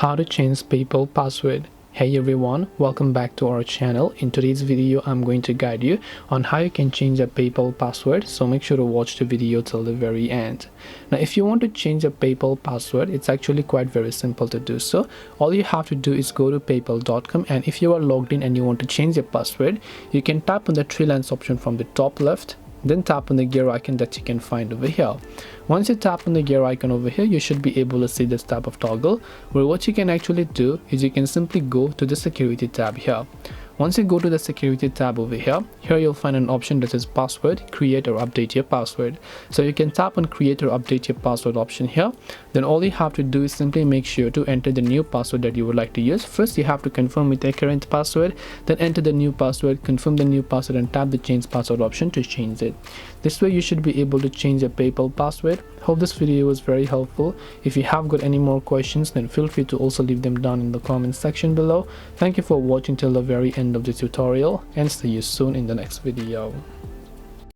How to change PayPal password. Hey everyone, welcome back to our channel. In today's video I'm going to guide you on how you can change a PayPal password, so make sure to watch the video till the very end. Now if you want to change a PayPal password, it's actually quite very simple to do so. All you have to do is go to paypal.com, and if you are logged in and you want to change your password, you can tap on the three lines option from the top left, then tap on the gear icon that you can find over here. Once you tap on the gear icon over here, you should be able to see this type of toggle, where what you can actually do is you can simply go to the security tab here. Once you go to the security tab over here, you'll find an option that says password, create or update your password. So you can tap on create or update your password option here. Then all you have to do is simply make sure to enter the new password that you would like to use. First you have to confirm with your current password, then enter the new password, confirm the new password, and tap the change password option to change it. This way you should be able to change your PayPal password. Hope this video was very helpful. If you have got any more questions, then feel free to also leave them down in the comment section below. Thank you for watching till the very end of the tutorial, and see you soon in the next video.